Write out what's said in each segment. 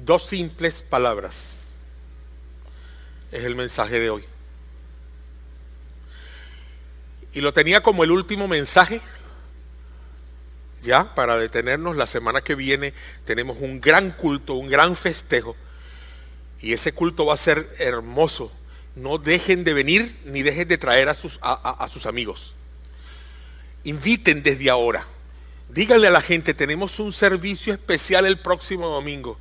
Dos simples palabras es el mensaje de hoy. Y lo tenía como el último mensaje, ya para detenernos. La semana que viene tenemos un gran culto, un gran festejo. Y ese culto va a ser hermoso. No dejen de venir ni dejen de traer a sus amigos. Inviten desde ahora. Díganle a la gente, tenemos un servicio especial el próximo domingo.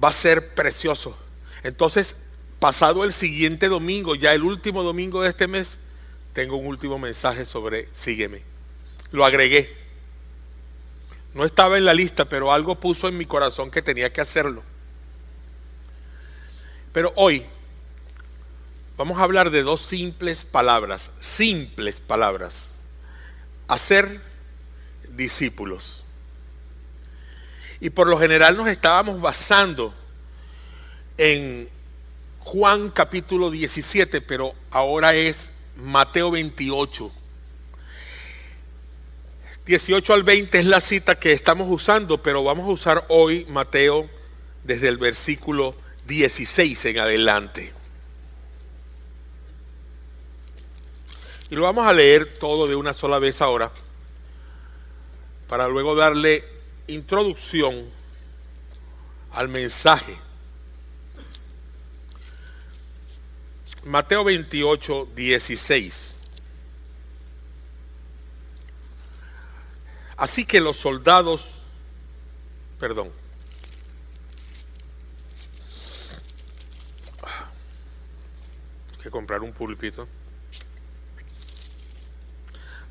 Va a ser precioso. Entonces, pasado el siguiente domingo, ya el último domingo de este mes, tengo un último mensaje sobre sígueme. Lo agregué. No estaba en la lista, pero algo puso en mi corazón que tenía que hacerlo. Pero hoy vamos a hablar de dos simples palabras. Hacer discípulos. Y por lo general nos estábamos basando en Juan capítulo 17, pero ahora es Mateo 28. 18 al 20 es la cita que estamos usando, pero vamos a usar hoy Mateo desde el versículo 16 en adelante. Y lo vamos a leer todo de una sola vez ahora, para luego darle introducción al mensaje. Mateo 28, 16. Así que los soldados, hay que comprar un púlpito.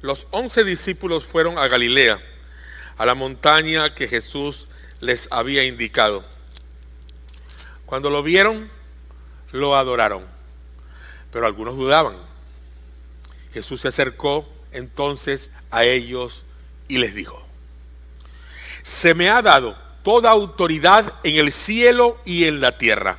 Los 11 discípulos fueron a Galilea, a la montaña que Jesús les había indicado. Cuando lo vieron, lo adoraron, pero algunos dudaban. Jesús se acercó entonces a ellos y les dijo: se me ha dado toda autoridad en el cielo y en la tierra.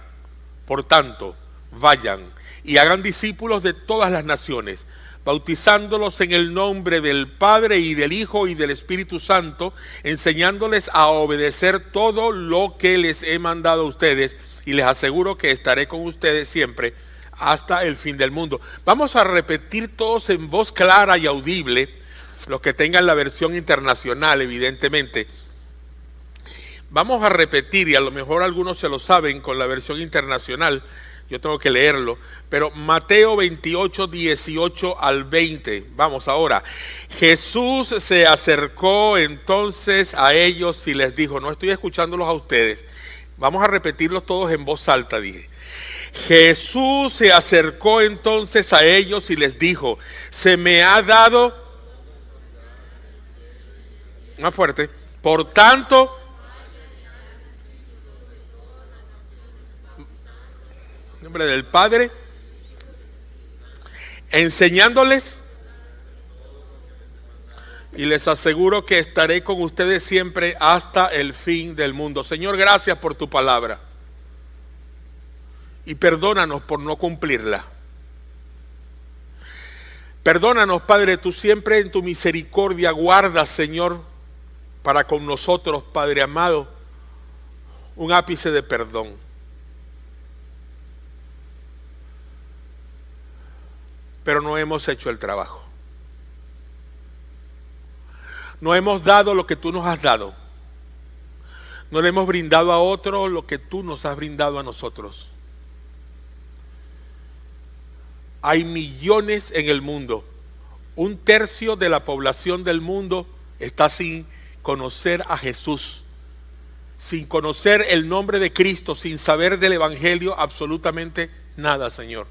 Por tanto, vayan y hagan discípulos de todas las naciones, bautizándolos en el nombre del Padre y del Hijo y del Espíritu Santo, enseñándoles a obedecer todo lo que les he mandado a ustedes, y les aseguro que estaré con ustedes siempre hasta el fin del mundo. Vamos a repetir todos en voz clara y audible, los que tengan la versión internacional, evidentemente. Vamos a repetir, y a lo mejor algunos se lo saben con la versión internacional, yo tengo que leerlo, pero Mateo 28, 18 al 20. Vamos ahora. Jesús se acercó entonces a ellos y les dijo, no estoy escuchándolos a ustedes, vamos a repetirlos todos en voz alta, dije. Jesús se acercó entonces a ellos y les dijo, se me ha dado, más fuerte, por tanto, en nombre del Padre, enseñándoles, y les aseguro que estaré con ustedes siempre hasta el fin del mundo. Señor, gracias por tu palabra. Y perdónanos por no cumplirla. Perdónanos, Padre, tú siempre en tu misericordia guardas, Señor, para con nosotros, Padre amado, un ápice de perdón. Pero no hemos hecho el trabajo. No hemos dado lo que tú nos has dado. No le hemos brindado a otro lo que tú nos has brindado a nosotros. Hay millones en el mundo. 1/3 de la población del mundo está sin conocer a Jesús, sin conocer el nombre de Cristo, sin saber del Evangelio absolutamente nada, Señor.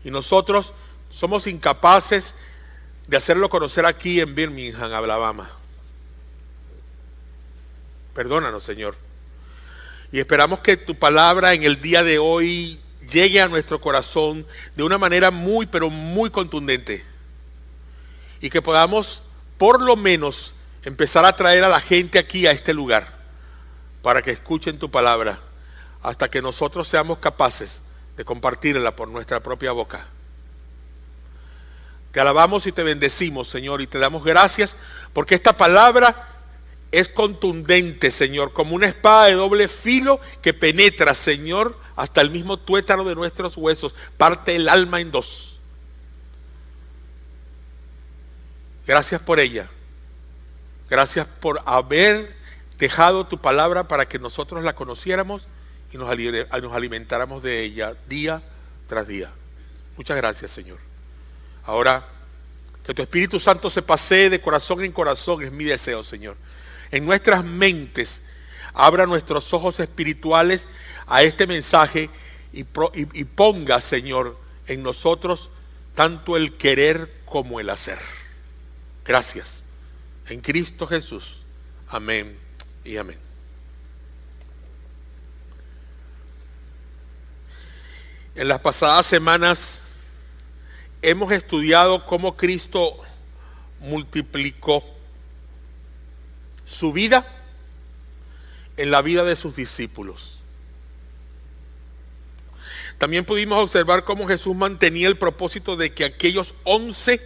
Y nosotros somos incapaces de hacerlo conocer aquí en Birmingham, Alabama. Perdónanos, Señor. Y esperamos que tu palabra en el día de hoy llegue a nuestro corazón de una manera muy, pero muy contundente. Y que podamos, por lo menos, empezar a traer a la gente aquí a este lugar para que escuchen tu palabra hasta que nosotros seamos capaces de compartirla por nuestra propia boca. Te alabamos y te bendecimos, Señor, y te damos gracias porque esta palabra es contundente, Señor, como una espada de doble filo que penetra, Señor, hasta el mismo tuétano de nuestros huesos, parte el alma en dos. Gracias por ella. Gracias por haber dejado tu palabra para que nosotros la conociéramos y nos alimentáramos de ella día tras día. Muchas gracias, Señor. Ahora, que tu Espíritu Santo se pasee de corazón en corazón, es mi deseo, Señor. En nuestras mentes, abra nuestros ojos espirituales a este mensaje y ponga, Señor, en nosotros tanto el querer como el hacer. Gracias. En Cristo Jesús. Amén y amén. En las pasadas semanas hemos estudiado cómo Cristo multiplicó su vida en la vida de sus discípulos. También pudimos observar cómo Jesús mantenía el propósito de que aquellos 11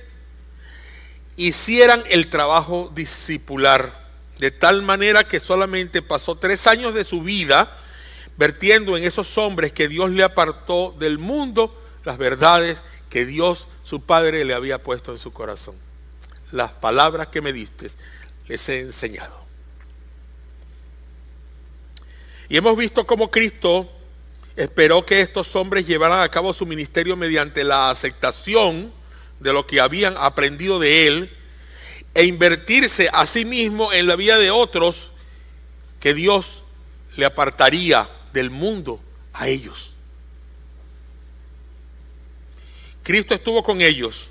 hicieran el trabajo discipular, de tal manera que solamente pasó 3 años de su vida vertiendo en esos hombres que Dios le apartó del mundo las verdades que Dios, su Padre, le había puesto en su corazón. Las palabras que me diste les he enseñado. Y hemos visto cómo Cristo esperó que estos hombres llevaran a cabo su ministerio mediante la aceptación de lo que habían aprendido de Él e invertirse a sí mismo en la vida de otros que Dios le apartaría del mundo a ellos. Cristo estuvo con ellos.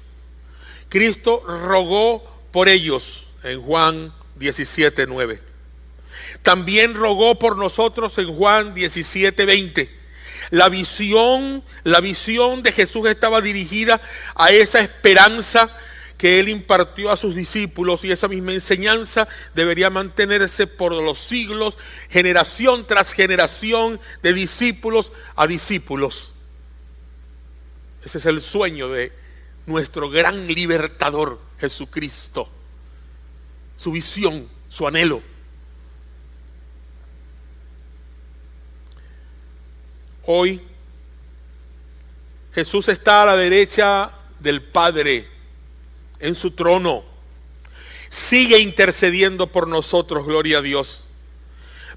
Cristo rogó por ellos en Juan 17:9. También rogó por nosotros en Juan 17:20. La visión de Jesús estaba dirigida a esa esperanza que Él impartió a sus discípulos, y esa misma enseñanza debería mantenerse por los siglos, generación tras generación, de discípulos a discípulos. Ese es el sueño de nuestro gran libertador Jesucristo, su visión, su anhelo. Hoy Jesús está a la derecha del Padre en su trono. Sigue intercediendo por nosotros, gloria a Dios,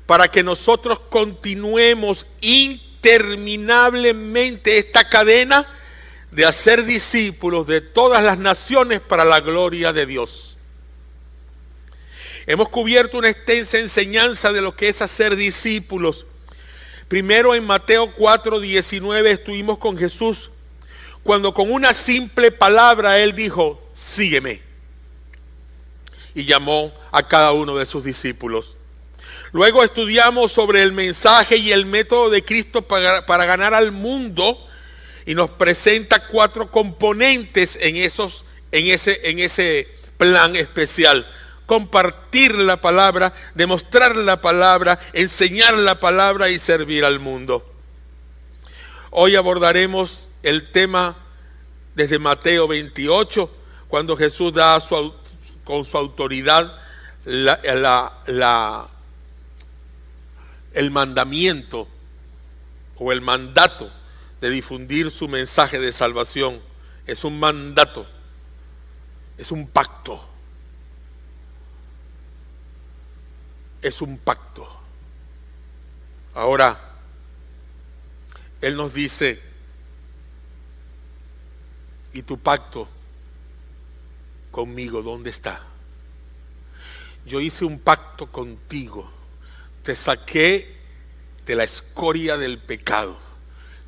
para que nosotros continuemos interminablemente esta cadena de hacer discípulos de todas las naciones para la gloria de Dios. Hemos cubierto una extensa enseñanza de lo que es hacer discípulos. Primero, en Mateo 4:19 estuvimos con Jesús cuando con una simple palabra Él dijo: sígueme, y llamó a cada uno de sus discípulos. Luego estudiamos sobre el mensaje y el método de Cristo para ganar al mundo, y nos presenta 4 componentes en ese plan especial: compartir la palabra, demostrar la palabra, enseñar la palabra y servir al mundo. Hoy abordaremos el tema desde Mateo 28, cuando Jesús da con su autoridad el mandamiento o el mandato de difundir su mensaje de salvación. Es un mandato, es un pacto. Es un pacto. Ahora, Él nos dice: ¿y tu pacto conmigo dónde está? Yo hice un pacto contigo. Te saqué de la escoria del pecado.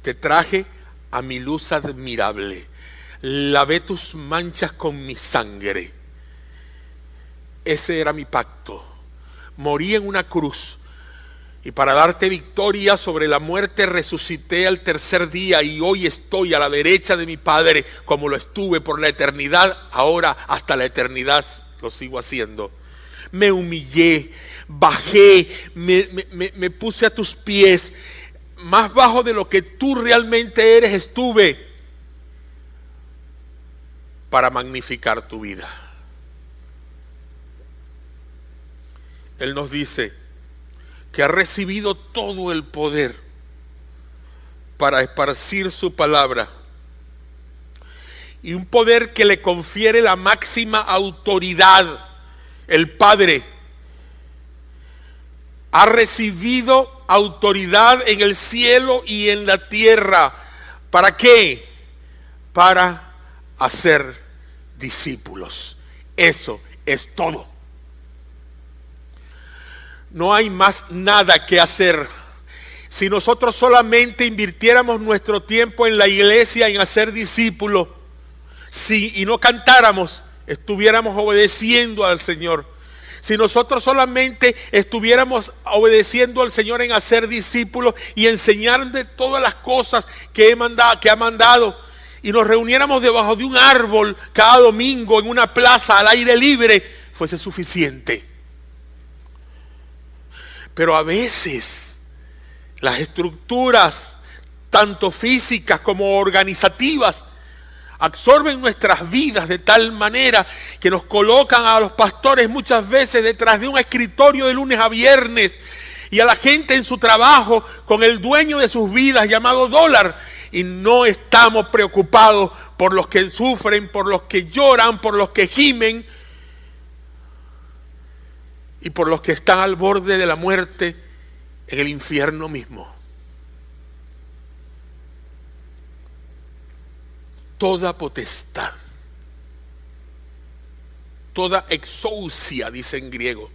Te traje a mi luz admirable. Lavé tus manchas con mi sangre. Ese era mi pacto. Morí en una cruz, y para darte victoria sobre la muerte resucité al tercer día, y hoy estoy a la derecha de mi Padre, como lo estuve por la eternidad. Ahora hasta la eternidad lo sigo haciendo. Me humillé, bajé, me puse a tus pies, más bajo de lo que tú realmente eres estuve, para magnificar tu vida. Él nos dice que ha recibido todo el poder para esparcir su palabra, y un poder que le confiere la máxima autoridad. El Padre ha recibido autoridad en el cielo y en la tierra. ¿Para qué? Para hacer discípulos. Eso es todo. No hay más nada que hacer. Si nosotros solamente invirtiéramos nuestro tiempo en la iglesia, en hacer discípulos, y no cantáramos, estuviéramos obedeciendo al Señor. Si nosotros solamente estuviéramos obedeciendo al Señor en hacer discípulos y enseñar de todas las cosas que ha mandado, y nos reuniéramos debajo de un árbol cada domingo en una plaza al aire libre, fuese suficiente. Pero a veces las estructuras, tanto físicas como organizativas, absorben nuestras vidas de tal manera que nos colocan a los pastores muchas veces detrás de un escritorio de lunes a viernes, y a la gente en su trabajo con el dueño de sus vidas llamado dólar, y no estamos preocupados por los que sufren, por los que lloran, por los que gimen y por los que están al borde de la muerte en el infierno mismo. Toda potestad, toda exousia, dice en griego.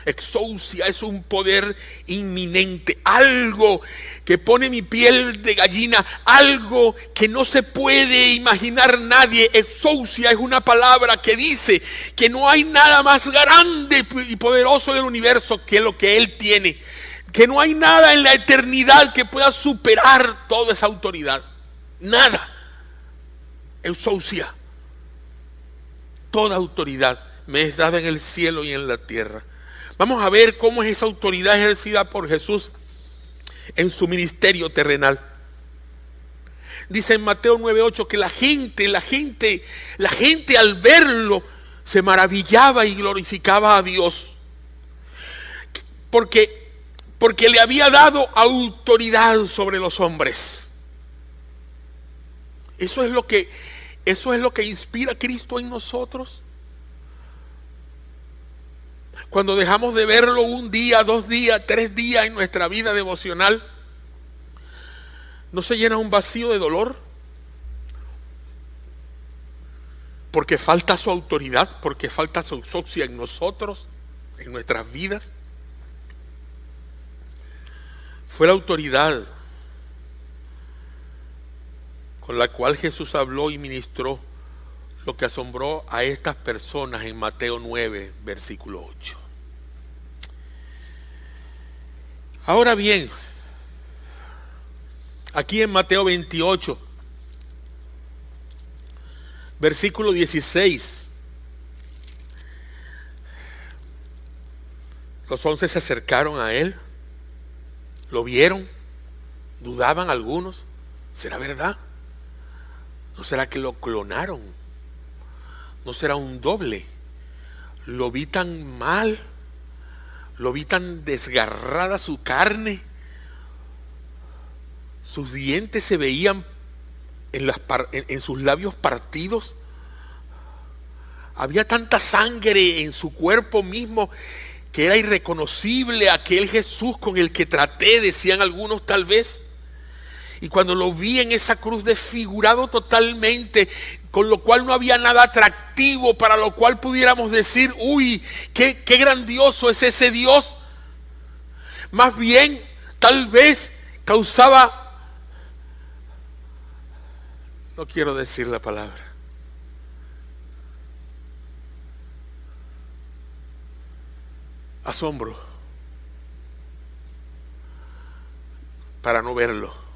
Exousia es un poder inminente, algo que pone mi piel de gallina, algo que no se puede imaginar nadie. Exousia es una palabra que dice que no hay nada más grande y poderoso del universo que lo que Él tiene, que no hay nada en la eternidad que pueda superar toda esa autoridad. Nada. Exousia. Toda autoridad me es dada en el cielo y en la tierra. Vamos a ver cómo es esa autoridad ejercida por Jesús en su ministerio terrenal. Dice en Mateo 9:8 que la gente al verlo se maravillaba y glorificaba a Dios. Porque le había dado autoridad sobre los hombres. Eso es lo que inspira a Cristo en nosotros. Cuando dejamos de verlo un día, 2 días, 3 días en nuestra vida devocional, ¿no se llena un vacío de dolor? Porque falta su autoridad, porque falta su exousia en nosotros, en nuestras vidas. Fue la autoridad con la cual Jesús habló y ministró lo que asombró a estas personas en Mateo 9, versículo 8. Ahora bien, aquí en Mateo 28, versículo 16, los 11 se acercaron a él, lo vieron, dudaban algunos, ¿será verdad? ¿No será que lo clonaron? ¿No será un doble? Lo vi tan mal, lo vi tan desgarrada su carne, sus dientes se veían en sus labios partidos, había tanta sangre en su cuerpo mismo que era irreconocible aquel Jesús con el que traté, decían algunos tal vez. Y cuando lo vi en esa cruz desfigurado totalmente, con lo cual no había nada atractivo para lo cual pudiéramos decir, uy, qué grandioso es ese Dios. Más bien, tal vez causaba, no quiero decir la palabra, asombro para no verlo.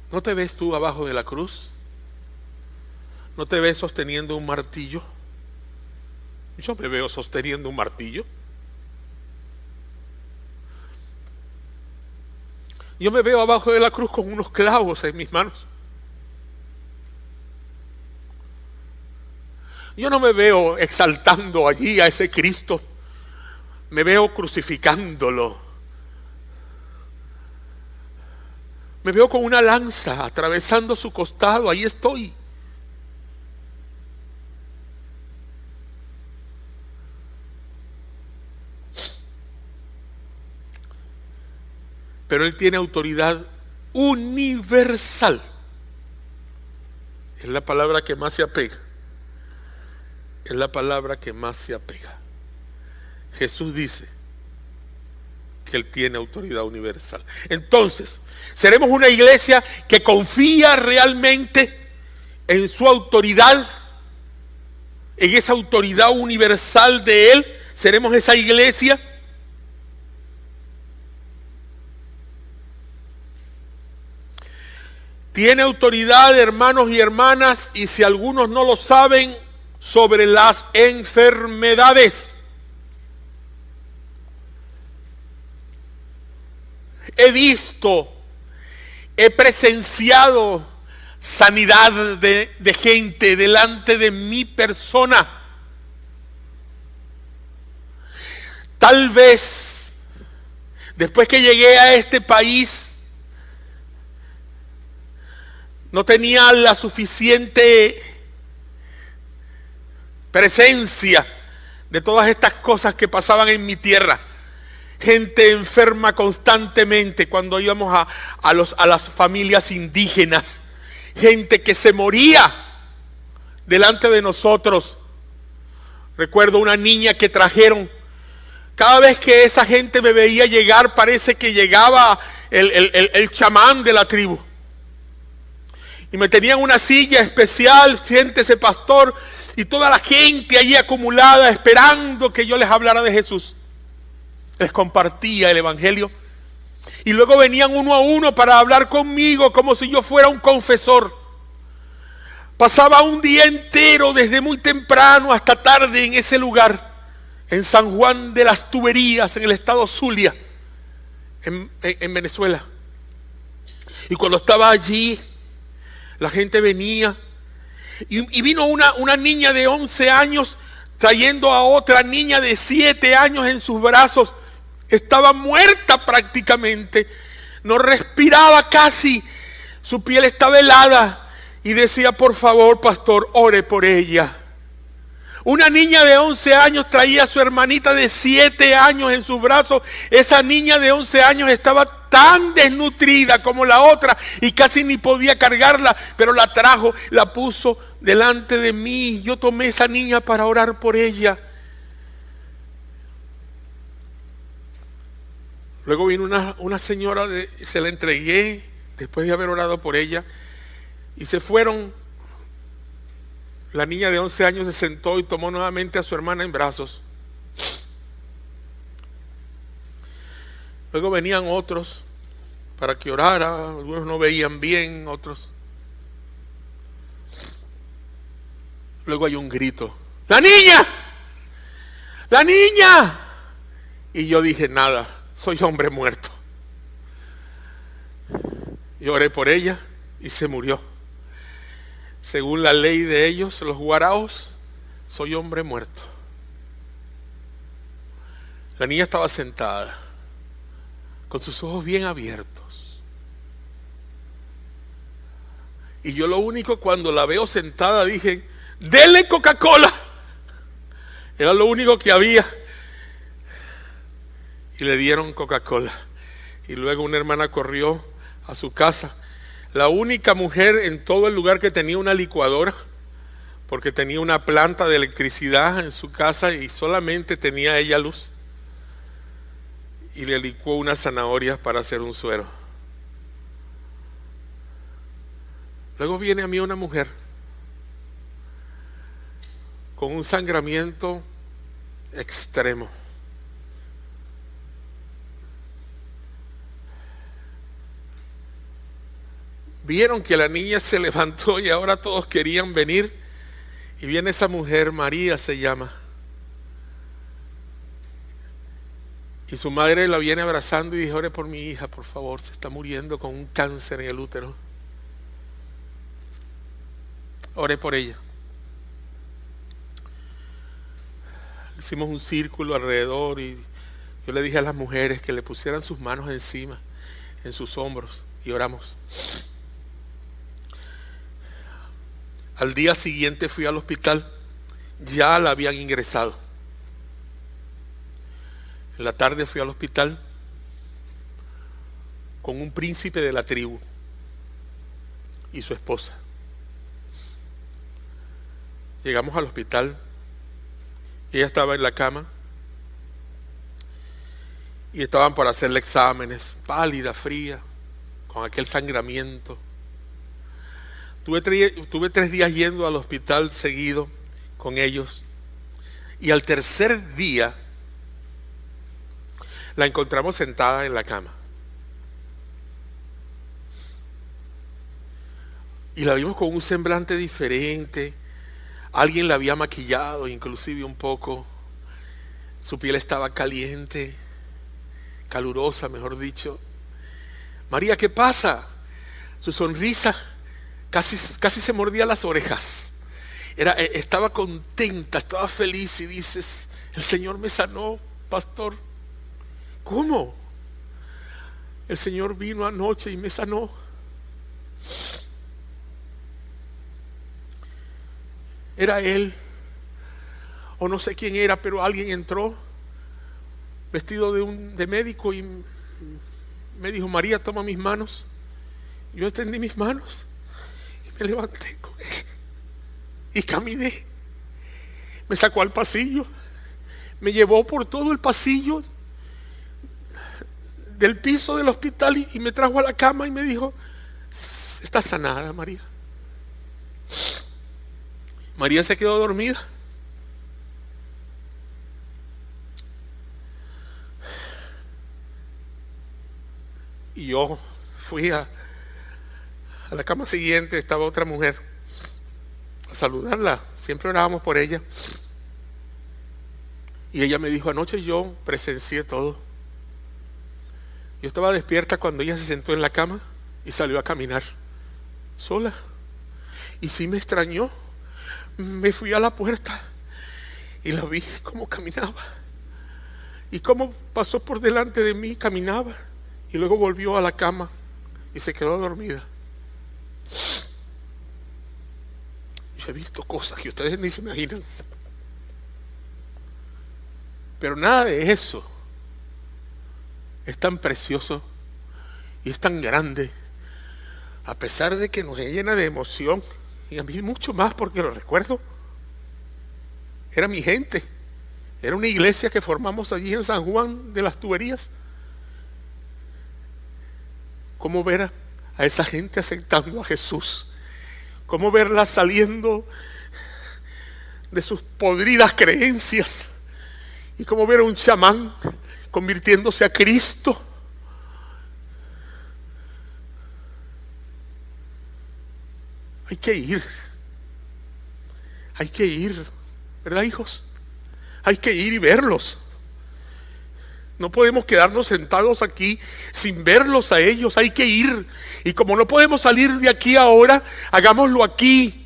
¿No te ves tú abajo de la cruz? ¿No te ves sosteniendo un martillo? Yo me veo sosteniendo un martillo. Yo me veo abajo de la cruz con unos clavos en mis manos. Yo no me veo exaltando allí a ese Cristo, me veo crucificándolo. Me veo con una lanza atravesando su costado, ahí estoy. Pero Él tiene autoridad universal. Es la palabra que más se apega. Es la palabra que más se apega. Jesús dice que Él tiene autoridad universal. Entonces, seremos una iglesia que confía realmente en su autoridad, en esa autoridad universal de Él. Seremos esa iglesia. Tiene autoridad, hermanos y hermanas, y si algunos no lo saben, sobre las enfermedades. He visto, he presenciado sanidad de gente delante de mi persona. Tal vez, después que llegué a este país, no tenía la suficiente presencia de todas estas cosas que pasaban en mi tierra. Gente enferma constantemente cuando íbamos a las familias indígenas. Gente que se moría delante de nosotros. Recuerdo una niña que trajeron. Cada vez que esa gente me veía llegar, parece que llegaba el chamán de la tribu. Y me tenían una silla especial, siéntese pastor, y toda la gente allí acumulada esperando que yo les hablara de Jesús. Les compartía el evangelio. Y luego venían uno a uno para hablar conmigo como si yo fuera un confesor. Pasaba un día entero desde muy temprano hasta tarde en ese lugar, en San Juan de las Tuberías, en el estado Zulia, en Venezuela. Y cuando estaba allí, la gente venía y vino una niña de 11 años trayendo a otra niña de 7 años en sus brazos. Estaba muerta prácticamente, no respiraba casi, su piel estaba helada y decía: por favor, pastor, ore por ella. Una niña de 11 años traía a su hermanita de 7 años en sus brazos. Esa niña de 11 años estaba tan desnutrida como la otra y casi ni podía cargarla, pero la trajo, la puso delante de mí. Yo tomé esa niña para orar por ella. Luego vino una señora, se la entregué después de haber orado por ella y se fueron. La niña de 11 años se sentó y tomó nuevamente a su hermana en brazos. Luego venían otros para que orara. Algunos no veían bien, otros. Luego hay un grito: ¡la niña! ¡La niña! Y yo dije: nada, soy hombre muerto. Y oré por ella y se murió. Según la ley de ellos, los guaraos, soy hombre muerto. La niña estaba sentada, con sus ojos bien abiertos. Y yo lo único, cuando la veo sentada, dije: ¡dele Coca-Cola! Era lo único que había. Y le dieron Coca-Cola. Y luego una hermana corrió a su casa. La única mujer en todo el lugar que tenía una licuadora, porque tenía una planta de electricidad en su casa y solamente tenía ella luz. Y le licuó unas zanahorias para hacer un suero. Luego viene a mí una mujer con un sangramiento extremo. Vieron que la niña se levantó y ahora todos querían venir. Y viene esa mujer, María se llama. Y su madre la viene abrazando y dice: ore por mi hija, por favor, se está muriendo con un cáncer en el útero. Ore por ella. Hicimos un círculo alrededor y yo le dije a las mujeres que le pusieran sus manos encima, en sus hombros, y oramos. Al día siguiente fui al hospital, ya la habían ingresado. En la tarde fui al hospital con un príncipe de la tribu y su esposa. Llegamos al hospital, ella estaba en la cama y estaban por hacerle exámenes, pálida, fría, con aquel sangramiento. Tuve 3 días yendo al hospital seguido con ellos y al tercer día la encontramos sentada en la cama y la vimos con un semblante diferente. Alguien la había maquillado inclusive un poco. Su piel estaba caliente, calurosa, mejor dicho. María, ¿qué pasa? Su sonrisa casi se mordía las orejas. Estaba contenta, estaba feliz y dices, el Señor me sanó, pastor. ¿Cómo? El Señor vino anoche y me sanó. Era Él, o no sé quién era, pero alguien entró vestido de médico y me dijo, María, toma mis manos. Yo extendí mis manos y me levanté con Él y caminé. Me sacó al pasillo, me llevó por todo el pasillo del piso del hospital y me trajo a la cama y me dijo, está sanada, María. María se quedó dormida. Y yo fui a la cama siguiente, estaba otra mujer, a saludarla. Siempre orábamos por ella. Y ella me dijo, anoche yo presencié todo. Yo estaba despierta cuando ella se sentó en la cama y salió a caminar sola. Y sí me extrañó. Me fui a la puerta y la vi cómo caminaba y cómo pasó por delante de mí, caminaba y luego volvió a la cama y se quedó dormida. Yo he visto cosas que ustedes ni se imaginan, pero nada de eso es tan precioso y es tan grande, a pesar de que nos llena de emoción. Y a mí mucho más porque lo recuerdo. Era mi gente. Era una iglesia que formamos allí en San Juan de las Tuberías. ¿Cómo ver a esa gente aceptando a Jesús? ¿Cómo verla saliendo de sus podridas creencias? Y cómo ver a un chamán convirtiéndose a Cristo. Hay que ir, ¿verdad, hijos? Hay que ir y verlos. No podemos quedarnos sentados aquí sin verlos a ellos, hay que ir. Y como no podemos salir de aquí ahora, hagámoslo aquí.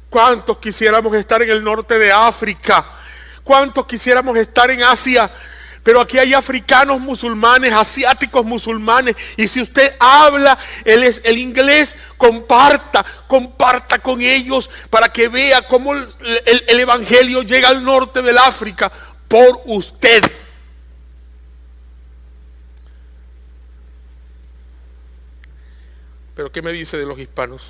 ¿Cuántos quisiéramos estar en el norte de África? ¿Cuántos quisiéramos estar en Asia? Pero aquí hay africanos musulmanes, asiáticos musulmanes. Y si usted habla el inglés, comparta con ellos para que vea cómo el evangelio llega al norte del África por usted. Pero ¿qué me dice de los hispanos?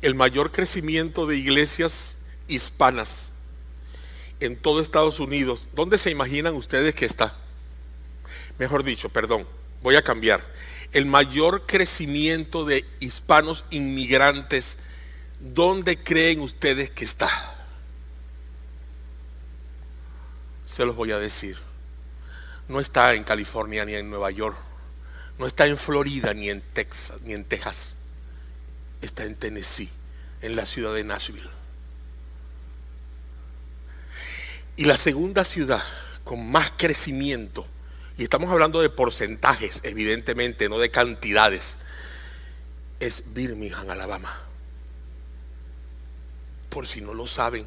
El mayor crecimiento de iglesias hispanas en todo Estados Unidos, ¿dónde se imaginan ustedes que está? Mejor dicho, perdón, voy a cambiar. El mayor crecimiento de hispanos inmigrantes, ¿dónde creen ustedes que está? Se los voy a decir. No está en California ni en Nueva York. No está en Florida ni en Texas, ni en Texas. Está en Tennessee, en la ciudad de Nashville. Y la segunda ciudad con más crecimiento, y estamos hablando de porcentajes, evidentemente, no de cantidades, es Birmingham, Alabama. por si no lo saben,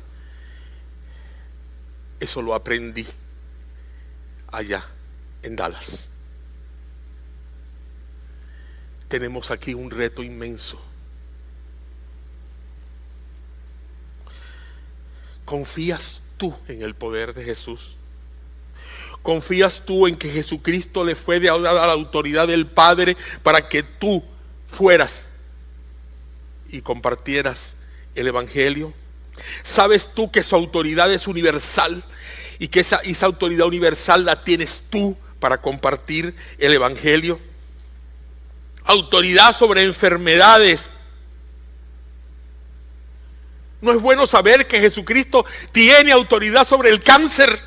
eso lo aprendí allá en Dallas. Tenemos aquí un reto inmenso. ¿Confías tú en el poder de Jesús? ¿Confías tú en que Jesucristo le fue dada la autoridad del Padre para que tú fueras y compartieras el Evangelio? ¿Sabes tú que su autoridad es universal y que esa autoridad universal la tienes tú para compartir el Evangelio? Autoridad sobre enfermedades. ¿No es bueno saber que Jesucristo tiene autoridad sobre el cáncer?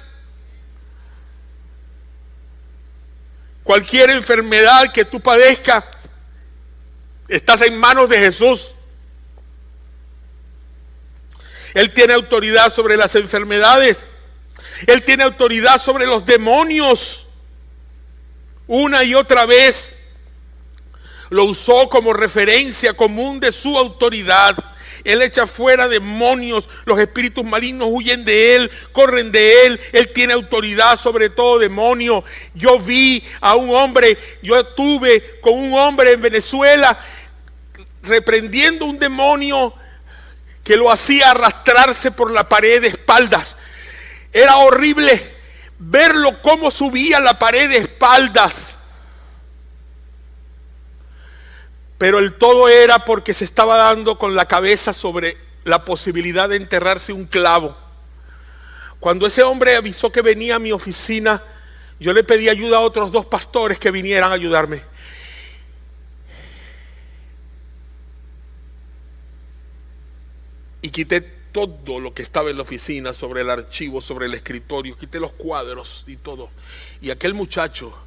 Cualquier enfermedad que tú padezcas, estás en manos de Jesús. Él tiene autoridad sobre las enfermedades. Él tiene autoridad sobre los demonios. Una y otra vez lo usó como referencia común de su autoridad. Él echa fuera demonios, los espíritus malignos huyen de él, corren de él. Él tiene autoridad sobre todo demonio. Yo vi a un hombre, yo estuve con un hombre en Venezuela reprendiendo un demonio que lo hacía arrastrarse por la pared de espaldas. Era horrible verlo cómo subía la pared de espaldas. Pero el todo era porque se estaba dando con la cabeza sobre la posibilidad de enterrarse un clavo. Cuando ese hombre avisó que venía a mi oficina, yo le pedí ayuda a otros 2 pastores que vinieran a ayudarme. Y quité todo lo que estaba en la oficina, sobre el archivo, sobre el escritorio, quité los cuadros y todo. Y aquel muchacho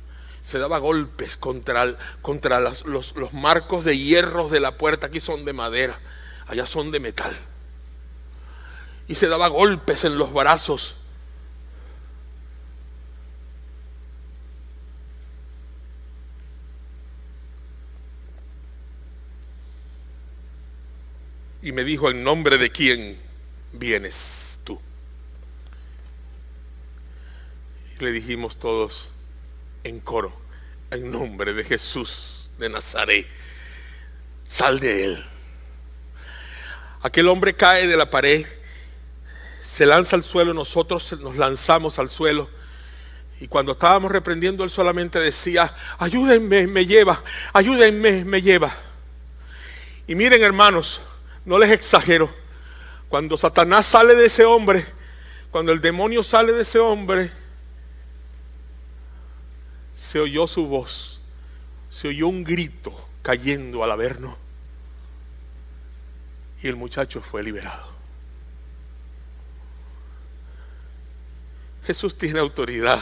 se daba golpes contra los marcos de hierros de la puerta. Aquí son de madera, allá son de metal. Y se daba golpes en los brazos. Y me dijo: ¿en nombre de quién vienes tú? Y le dijimos todos en coro: en nombre de Jesús de Nazaret, sal de él. Aquel hombre cae de la pared, se lanza al suelo, nosotros nos lanzamos al suelo. Y cuando estábamos reprendiendo, él solamente decía: ayúdenme, me lleva, ayúdenme, me lleva. Y miren, hermanos, no les exagero, cuando Satanás sale de ese hombre, cuando el demonio sale de ese hombre, se oyó su voz, se oyó un grito cayendo al averno, y el muchacho fue liberado. Jesús tiene autoridad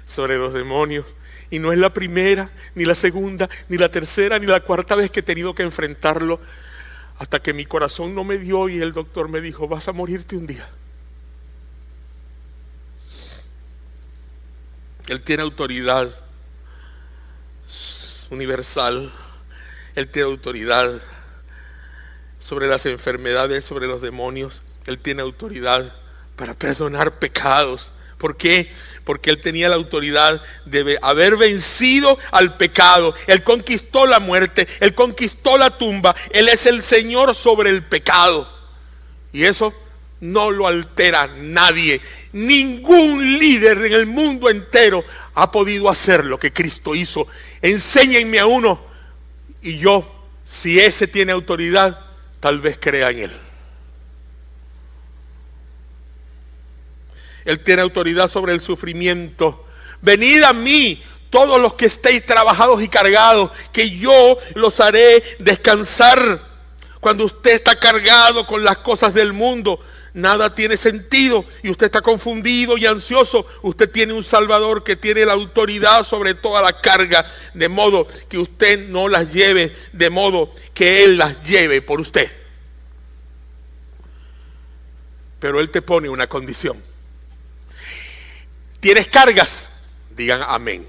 sobre los demonios, y no es la primera, ni la segunda, ni la tercera, ni la cuarta vez que he tenido que enfrentarlo, hasta que mi corazón no me dio y el doctor me dijo: vas a morirte un día. Él tiene autoridad universal. Él tiene autoridad sobre las enfermedades, sobre los demonios. Él tiene autoridad para perdonar pecados. ¿Por qué? Porque Él tenía la autoridad de haber vencido al pecado. Él conquistó la muerte, Él conquistó la tumba. Él es el Señor sobre el pecado. Y eso no lo altera nadie. Ningún líder en el mundo entero ha podido hacer lo que Cristo hizo. Enséñenme a uno, y yo, si ese tiene autoridad, tal vez crea en Él. Él tiene autoridad sobre el sufrimiento. Venid a mí, todos los que estéis trabajados y cargados, que yo los haré descansar. Cuando usted está cargado con las cosas del mundo, nada tiene sentido y usted está confundido y ansioso. Usted tiene un Salvador que tiene la autoridad sobre toda la carga, de modo que usted no las lleve, de modo que Él las lleve por usted. Pero Él te pone una condición. ¿Tienes cargas? Digan amén.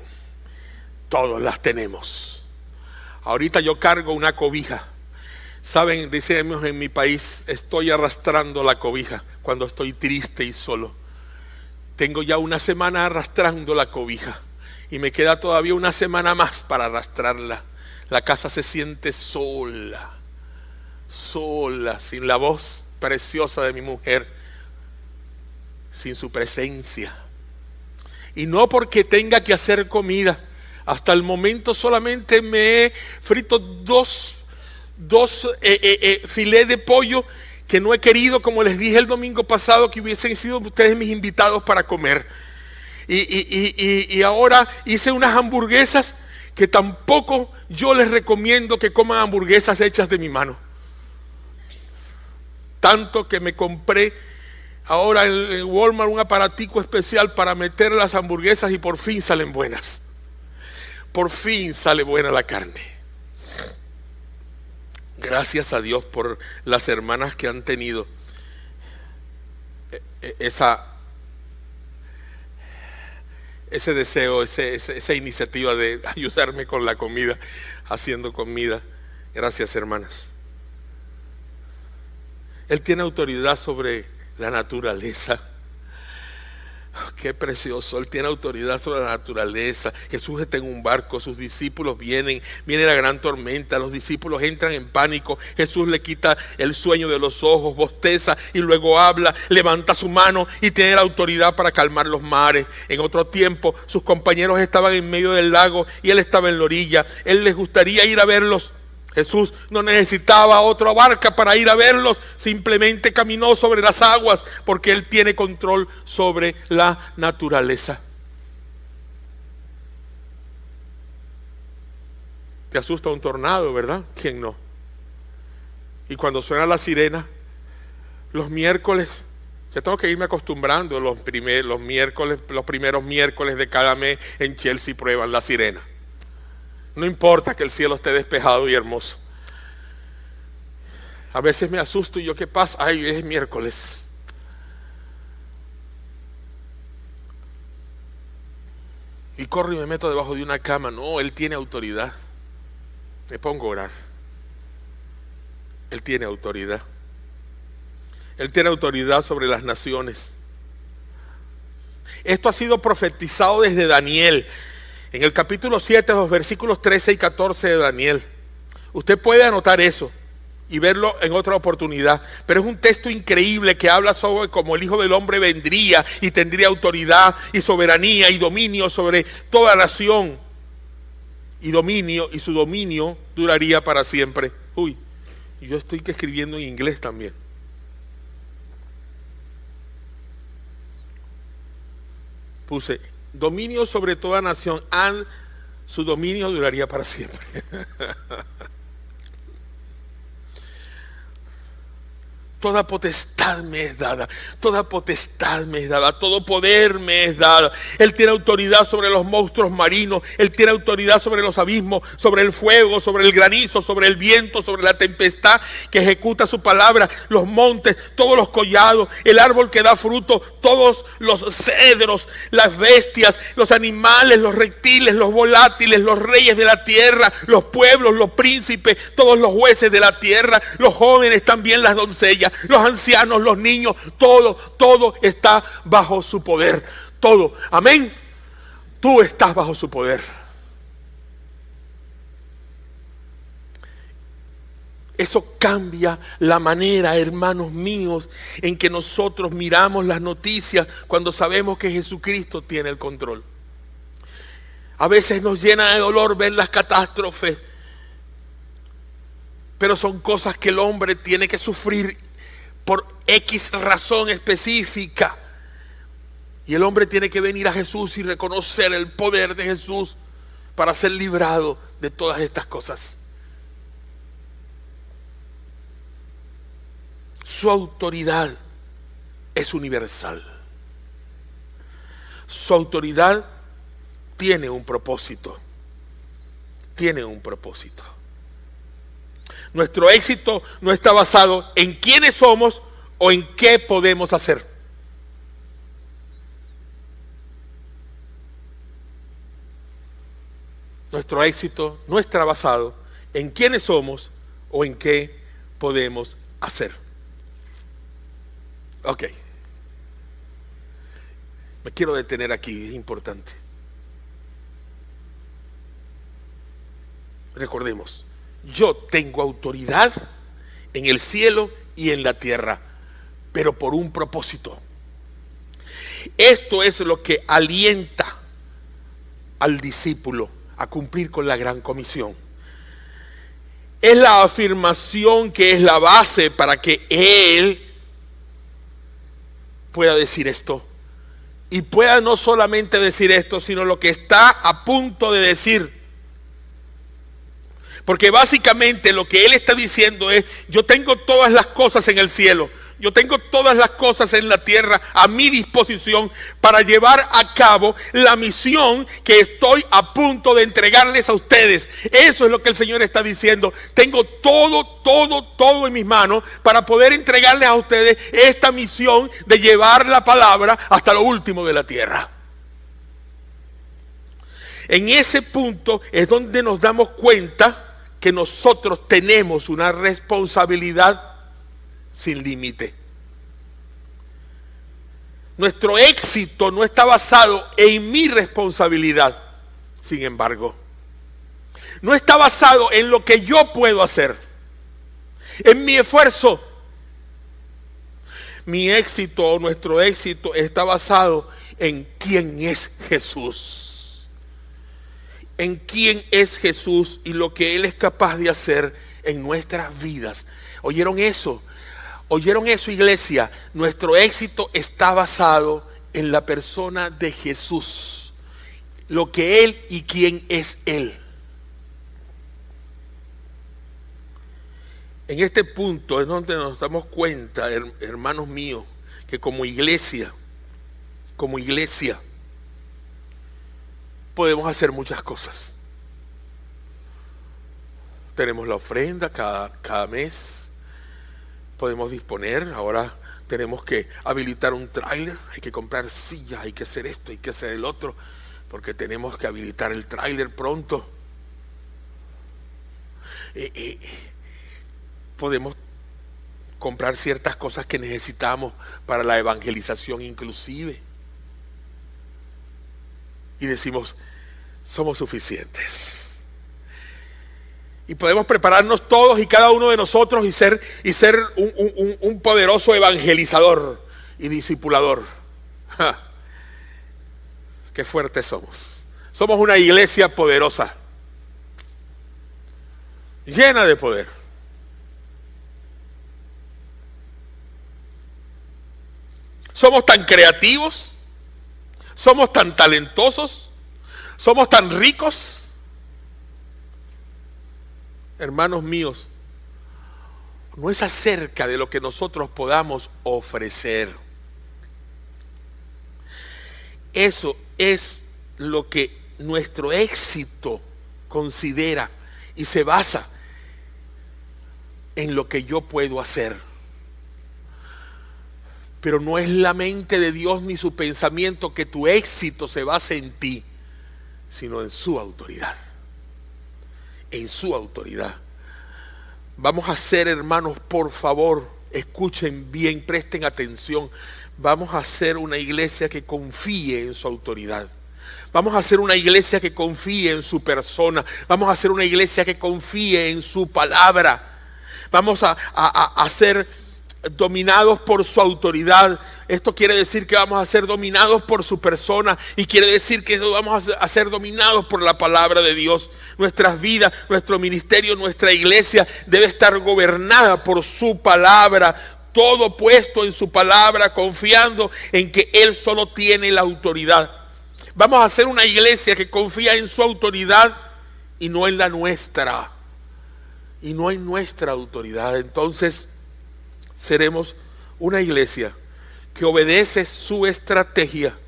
Todos las tenemos. Ahorita yo cargo una cobija Saben, decimos en mi país, estoy arrastrando la cobija cuando estoy triste y solo. Tengo ya una semana arrastrando la cobija y me queda todavía una semana más para arrastrarla. La casa se siente sola, sola, sin la voz preciosa de mi mujer, sin su presencia. Y no porque tenga que hacer comida. Hasta el momento solamente me he frito dos filés de pollo que no he querido, como les dije el domingo pasado, que hubiesen sido ustedes mis invitados para comer. Y ahora hice unas hamburguesas que tampoco yo les recomiendo que coman hamburguesas hechas de mi mano. Tanto que me compré ahora en Walmart un aparatico especial para meter las hamburguesas y por fin salen buenas. Por fin sale buena la carne. Gracias a Dios por las hermanas que han tenido ese deseo, esa iniciativa de ayudarme con la comida, haciendo comida. Gracias, hermanas. Él tiene autoridad sobre la naturaleza. Oh, qué precioso. Él tiene autoridad sobre la naturaleza. Jesús está en un barco, sus discípulos viene la gran tormenta, los discípulos entran en pánico. Jesús le quita el sueño de los ojos, bosteza y luego habla, levanta su mano y tiene la autoridad para calmar los mares. En otro tiempo sus compañeros estaban en medio del lago y él estaba en la orilla. Él les gustaría ir a verlos. Jesús no necesitaba otra barca para ir a verlos, simplemente caminó sobre las aguas porque Él tiene control sobre la naturaleza. Te asusta un tornado, ¿verdad? ¿Quién no? Y cuando suena la sirena, los miércoles, ya tengo que irme acostumbrando, los primeros miércoles de cada mes en Chelsea prueban la sirena. No importa que el cielo esté despejado y hermoso. A veces me asusto y yo, ¿qué pasa? Ay, es miércoles. Y corro y me meto debajo de una cama. No, Él tiene autoridad. Me pongo a orar. Él tiene autoridad. Él tiene autoridad sobre las naciones. Esto ha sido profetizado desde Daniel. En el capítulo 7, los versículos 13 y 14 de Daniel. Usted puede anotar eso y verlo en otra oportunidad. Pero es un texto increíble que habla sobre cómo el Hijo del Hombre vendría y tendría autoridad y soberanía y dominio sobre toda nación. Y su dominio duraría para siempre. Uy, yo estoy escribiendo en inglés también. Puse dominio sobre toda nación, su dominio duraría para siempre. Toda potestad me es dada, toda potestad me es dada, todo poder me es dado. Él tiene autoridad sobre los monstruos marinos, Él tiene autoridad sobre los abismos, sobre el fuego, sobre el granizo, sobre el viento, sobre la tempestad que ejecuta su palabra, los montes, todos los collados, el árbol que da fruto, todos los cedros, las bestias, los animales, los reptiles, los volátiles, los reyes de la tierra, los pueblos, los príncipes, todos los jueces de la tierra, los jóvenes, también las doncellas, los ancianos, los niños, todo está bajo su poder. Todo, amén. Tú estás bajo su poder. Eso cambia la manera, hermanos míos, en que nosotros miramos las noticias cuando sabemos que Jesucristo tiene el control. A veces nos llena de dolor ver las catástrofes, pero son cosas que el hombre tiene que sufrir por X razón específica. Y el hombre tiene que venir a Jesús y reconocer el poder de Jesús para ser librado de todas estas cosas. Su autoridad es universal. Su autoridad tiene un propósito. Tiene un propósito. Nuestro éxito no está basado en quiénes somos o en qué podemos hacer. Nuestro éxito no está basado en quiénes somos o en qué podemos hacer. Ok. Me quiero detener aquí, es importante. Recordemos, yo tengo autoridad en el cielo y en la tierra, pero por un propósito. Esto es lo que alienta al discípulo a cumplir con la gran comisión. Es la afirmación que es la base para que él pueda decir esto. Y pueda no solamente decir esto, sino lo que está a punto de decir. Porque básicamente lo que él está diciendo es: yo tengo todas las cosas en el cielo, yo tengo todas las cosas en la tierra a mi disposición para llevar a cabo la misión que estoy a punto de entregarles a ustedes. Eso es lo que el Señor está diciendo. Tengo todo en mis manos para poder entregarles a ustedes esta misión de llevar la palabra hasta lo último de la tierra. En ese punto es donde nos damos cuenta que nosotros tenemos una responsabilidad sin límite. Nuestro éxito no está basado en mi responsabilidad, sin embargo. No está basado en lo que yo puedo hacer, en mi esfuerzo. Mi éxito o nuestro éxito está basado en quién es Jesús. En quién es Jesús y lo que Él es capaz de hacer en nuestras vidas. ¿Oyeron eso? ¿Oyeron eso, iglesia? Nuestro éxito está basado en la persona de Jesús, lo que Él y quién es Él. En este punto es donde nos damos cuenta, hermanos míos, que como iglesia, podemos hacer muchas cosas. Tenemos la ofrenda cada mes. Podemos disponer. Ahora tenemos que habilitar un tráiler. Hay que comprar sillas, hay que hacer esto, hay que hacer el otro, porque tenemos que habilitar el tráiler pronto. Podemos comprar ciertas cosas que necesitamos para la evangelización inclusive. Y decimos: somos suficientes. Y podemos prepararnos todos y cada uno de nosotros y ser un poderoso evangelizador y discipulador. ¡Ja! Qué fuertes somos. Somos una iglesia poderosa, llena de poder. Somos tan creativos, somos tan talentosos, somos tan ricos. Hermanos míos, no es acerca de lo que nosotros podamos ofrecer. Eso es lo que nuestro éxito considera y se basa en lo que yo puedo hacer. Pero no es la mente de Dios ni su pensamiento que tu éxito se base en ti, sino en su autoridad. En su autoridad. Vamos a hacer, hermanos, por favor, escuchen bien, presten atención. Vamos a hacer una iglesia que confíe en su autoridad. Vamos a hacer una iglesia que confíe en su persona. Vamos a hacer una iglesia que confíe en su palabra. Vamos a ser dominados por su autoridad. Esto quiere decir que vamos a ser dominados por su persona y quiere decir que vamos a ser dominados por la palabra de Dios. Nuestras vidas, nuestro ministerio, nuestra iglesia debe estar gobernada por su palabra, todo puesto en su palabra, confiando en que Él solo tiene la autoridad. Vamos a ser una iglesia que confía en su autoridad y no en la nuestra, y no en nuestra autoridad. Entonces seremos una iglesia que obedece su estrategia,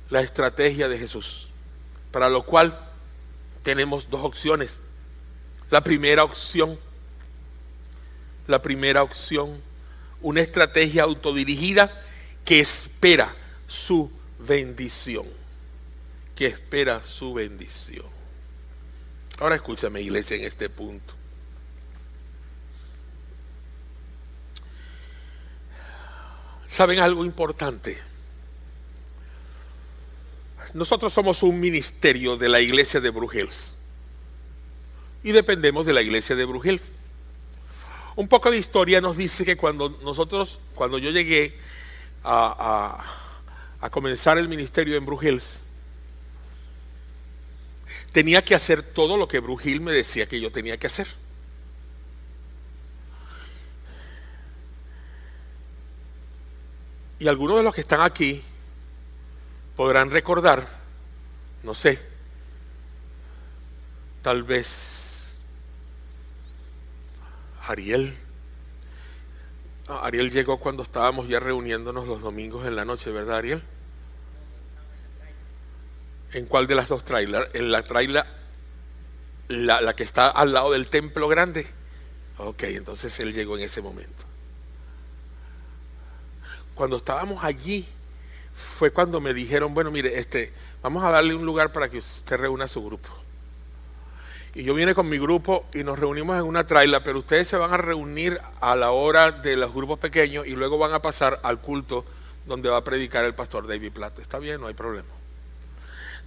la estrategia de Jesús, para lo cual tenemos dos opciones. La primera opción, una estrategia autodirigida que espera su bendición, Ahora escúchame, iglesia, en este punto. ¿Saben algo importante? Nosotros somos un ministerio de la iglesia de Bruegels y dependemos de la iglesia de Bruegels. Un poco de historia nos dice que cuando yo llegué a comenzar el ministerio en Bruegels, tenía que hacer todo lo que Bruegel me decía que yo tenía que hacer. Y algunos de los que están aquí podrán recordar, no sé, tal vez Ariel. Ariel llegó cuando estábamos ya reuniéndonos los domingos en la noche, ¿verdad, Ariel? ¿En cuál de las dos trailers? En la trailer, la que está al lado del templo grande. Ok, entonces él llegó en ese momento. Cuando estábamos allí, fue cuando me dijeron, bueno, mire, vamos a darle un lugar para que usted reúna su grupo. Y yo vine con mi grupo y nos reunimos en una traila, pero ustedes se van a reunir a la hora de los grupos pequeños y luego van a pasar al culto donde va a predicar el pastor David Platt. Está bien, no hay problema.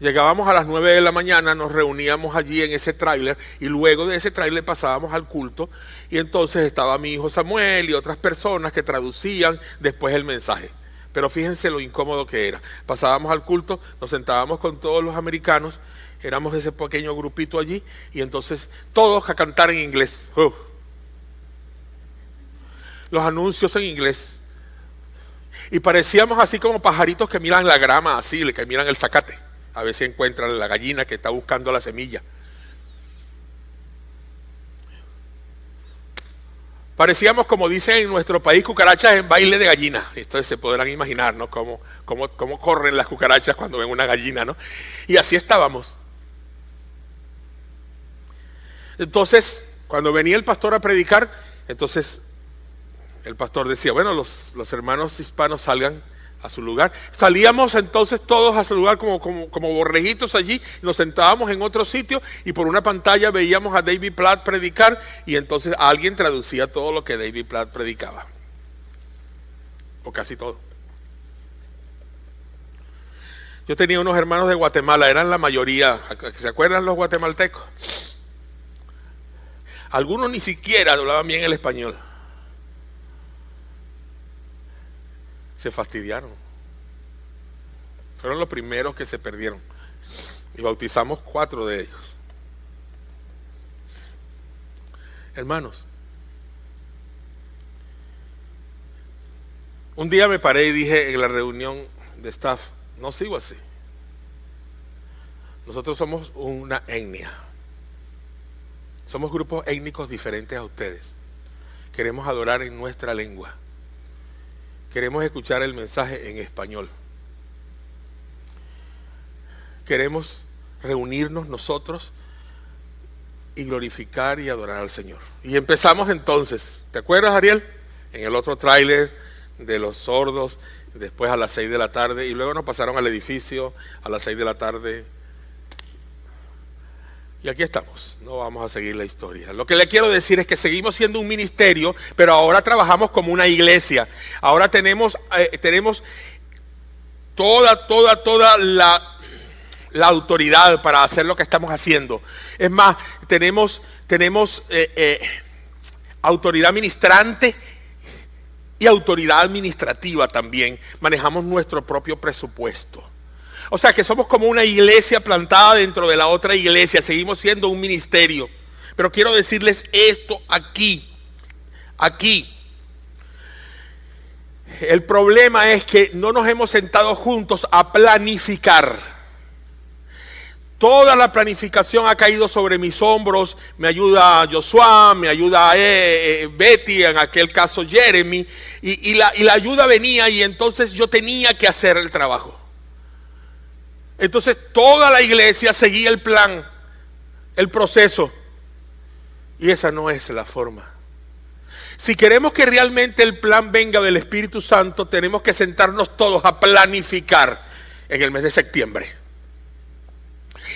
Llegábamos a las 9 de la mañana, nos reuníamos allí en ese tráiler y luego de ese tráiler pasábamos al culto y entonces estaba mi hijo Samuel y otras personas que traducían después el mensaje. Pero fíjense lo incómodo que era. Pasábamos al culto, nos sentábamos con todos los americanos, éramos ese pequeño grupito allí y entonces todos a cantar en inglés. Los anuncios en inglés. Y parecíamos así como pajaritos que miran la grama así, que miran el zacate. A ver si encuentran la gallina que está buscando la semilla. Parecíamos, como dicen en nuestro país, cucarachas en baile de gallina. Entonces se podrán imaginar, ¿no? Cómo corren las cucarachas cuando ven una gallina, ¿no? Y así estábamos. Entonces, cuando venía el pastor a predicar, entonces el pastor decía, bueno, los hermanos hispanos salgan a su lugar. Salíamos entonces todos a su lugar como borreguitos allí, nos sentábamos en otro sitio y por una pantalla veíamos a David Platt predicar y entonces alguien traducía todo lo que David Platt predicaba. O casi todo. Yo tenía unos hermanos de Guatemala, eran la mayoría, ¿se acuerdan los guatemaltecos? Algunos ni siquiera hablaban bien el español. Se fastidiaron. Fueron los primeros que se perdieron. Y bautizamos 4 de ellos. Hermanos, un día me paré y dije en la reunión de staff, no sigo así. Nosotros somos una etnia. Somos grupos étnicos diferentes a ustedes. Queremos adorar en nuestra lengua. Queremos escuchar el mensaje en español. Queremos reunirnos nosotros y glorificar y adorar al Señor. Y empezamos entonces, ¿te acuerdas, Ariel? En el otro tráiler de los sordos, después a las 6 de la tarde, y luego nos pasaron al edificio a las 6 de la tarde. Y aquí estamos, no vamos a seguir la historia. Lo que le quiero decir es que seguimos siendo un ministerio, pero ahora trabajamos como una iglesia. Ahora tenemos toda la autoridad para hacer lo que estamos haciendo. Es más, tenemos autoridad ministrante y autoridad administrativa también. Manejamos nuestro propio presupuesto. O sea que somos como una iglesia plantada dentro de la otra iglesia. Seguimos siendo un ministerio. Pero quiero decirles esto aquí. El problema es que no nos hemos sentado juntos a planificar. Toda la planificación ha caído sobre mis hombros. Me ayuda Joshua, me ayuda Betty, en aquel caso Jeremy. Y la ayuda venía y entonces yo tenía que hacer el trabajo. Entonces toda la iglesia seguía el plan, el proceso. Y esa no es la forma. Si queremos que realmente el plan venga del Espíritu Santo, tenemos que sentarnos todos a planificar en el mes de septiembre.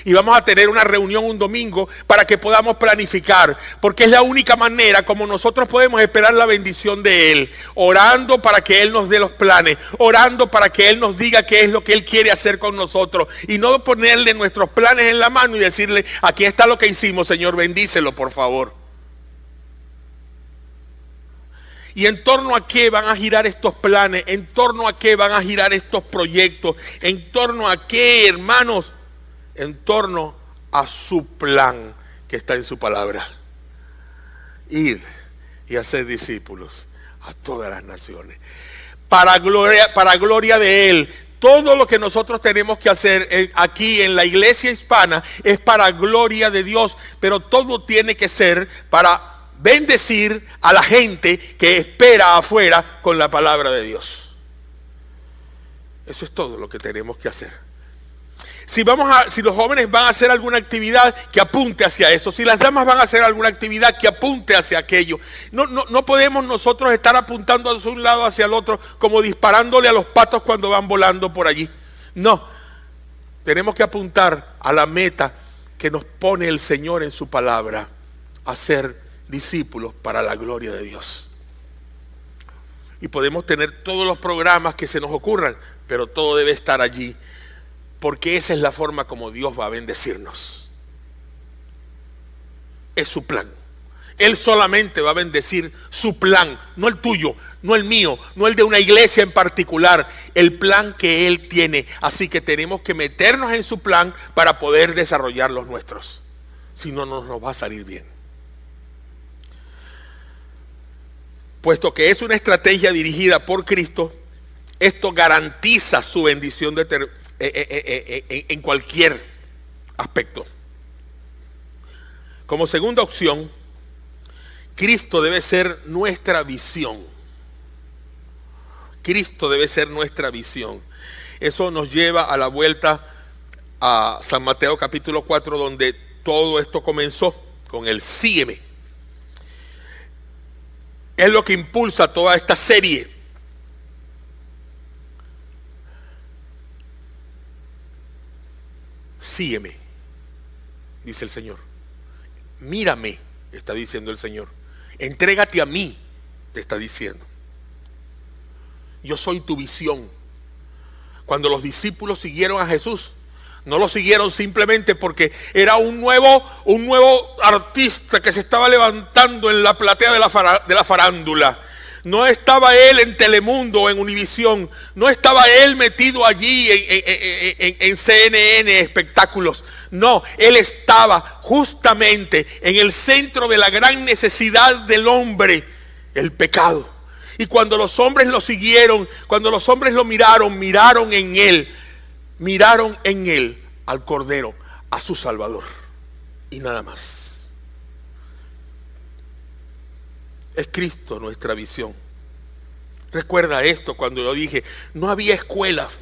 Y vamos a tener una reunión un domingo para que podamos planificar, porque es la única manera como nosotros podemos esperar la bendición de Él, orando para que Él nos dé los planes, orando para que Él nos diga qué es lo que Él quiere hacer con nosotros, y no ponerle nuestros planes en la mano y decirle, aquí está lo que hicimos, Señor, bendícelo por favor. ¿Y en torno a qué van a girar estos planes? ¿En torno a qué van a girar estos proyectos? ¿En torno a qué, hermanos? En torno a su plan que está en su palabra. Ir y hacer discípulos a todas las naciones. Para gloria de Él. Todo lo que nosotros tenemos que hacer aquí en la iglesia hispana es para gloria de Dios. Pero todo tiene que ser para bendecir a la gente que espera afuera con la palabra de Dios. Eso es todo lo que tenemos que hacer. Si los jóvenes van a hacer alguna actividad, que apunte hacia eso. Si las damas van a hacer alguna actividad, que apunte hacia aquello. No podemos nosotros estar apuntando hacia un lado, hacia el otro, como disparándole a los patos cuando van volando por allí. No, tenemos que apuntar a la meta que nos pone el Señor en su palabra, hacer discípulos para la gloria de Dios. Y podemos tener todos los programas que se nos ocurran, pero todo debe estar allí, porque esa es la forma como Dios va a bendecirnos. Es su plan. Él solamente va a bendecir su plan, no el tuyo, no el mío, no el de una iglesia en particular, el plan que Él tiene. Así que tenemos que meternos en su plan para poder desarrollar los nuestros. Si no, no nos va a salir bien. Puesto que es una estrategia dirigida por Cristo, esto garantiza su bendición en cualquier aspecto. Como segunda opción, Cristo debe ser nuestra visión. Cristo debe ser nuestra visión. Eso nos lleva a la vuelta a San Mateo capítulo 4, donde todo esto comenzó con el sígueme. Es lo que impulsa toda esta serie. Sígueme, dice el Señor. Mírame, está diciendo el Señor. Entrégate a mí, te está diciendo. Yo soy tu visión. Cuando los discípulos siguieron a Jesús, no lo siguieron simplemente porque era un nuevo artista que se estaba levantando en la platea de la farándula. No estaba él en Telemundo o en Univisión. No estaba él metido allí en CNN espectáculos. No, él estaba justamente en el centro de la gran necesidad del hombre, el pecado. Y cuando los hombres lo siguieron, cuando los hombres lo miraron en él al Cordero, a su Salvador, y nada más. Es Cristo nuestra visión. Recuerda esto cuando yo dije, no había escuelas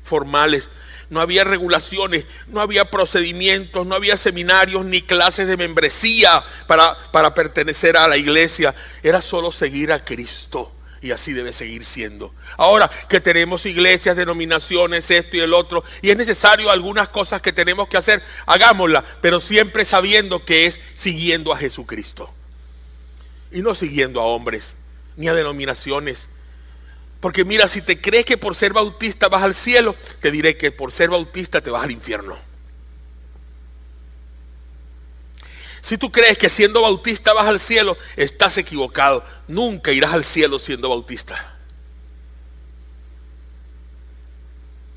formales, no había regulaciones, no había procedimientos, no había seminarios ni clases de membresía para pertenecer a la iglesia. Era solo seguir a Cristo. Y así debe seguir siendo. Ahora que tenemos iglesias, denominaciones, esto y el otro, y es necesario algunas cosas que tenemos que hacer, hagámoslas, pero siempre sabiendo que es siguiendo a Jesucristo. Y no siguiendo a hombres, ni a denominaciones. Porque mira, si te crees que por ser bautista vas al cielo, te diré que por ser bautista te vas al infierno. Si tú crees que siendo bautista vas al cielo, estás equivocado. Nunca irás al cielo siendo bautista.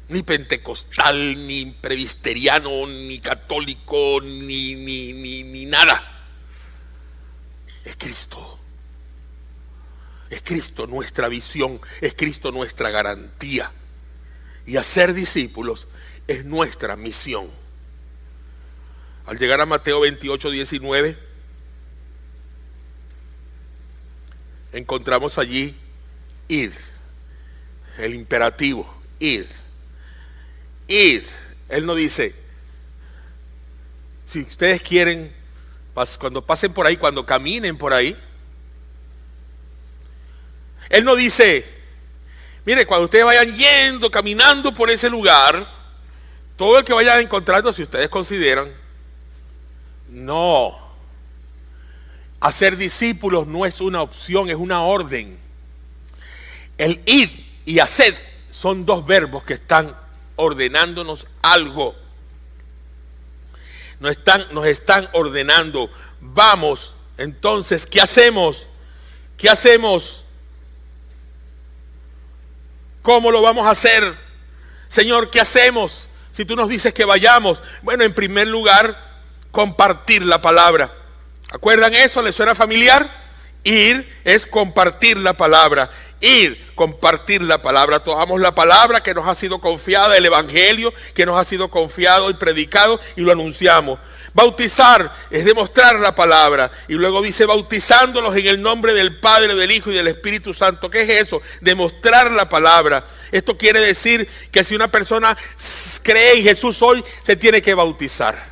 Ni pentecostal, ni presbiteriano, ni católico, ni nada. Es Cristo. Es Cristo nuestra visión, es Cristo nuestra garantía. Y hacer discípulos es nuestra misión. Al llegar a Mateo 28:19, encontramos allí id, el imperativo, id. Id. Él no dice, si ustedes quieren, cuando pasen por ahí, cuando caminen por ahí. Él no dice, mire, cuando ustedes vayan yendo, caminando por ese lugar, todo el que vaya encontrando, si ustedes consideran, no. Hacer discípulos no es una opción, es una orden. El id y haced son dos verbos que están ordenándonos algo. Nos están ordenando. Vamos, entonces, ¿qué hacemos? ¿Qué hacemos? ¿Cómo lo vamos a hacer? Señor, ¿qué hacemos? Si tú nos dices que vayamos. Bueno, en primer lugar, compartir la palabra. ¿Acuerdan eso? ¿Les suena familiar? Ir es compartir la palabra. Ir, compartir la palabra. Tomamos la palabra que nos ha sido confiada, el evangelio que nos ha sido confiado y predicado, y lo anunciamos. Bautizar es demostrar la palabra. Y luego dice bautizándolos en el nombre del Padre, del Hijo y del Espíritu Santo. ¿Qué es eso? Demostrar la palabra. Esto quiere decir que si una persona cree en Jesús hoy, se tiene que bautizar.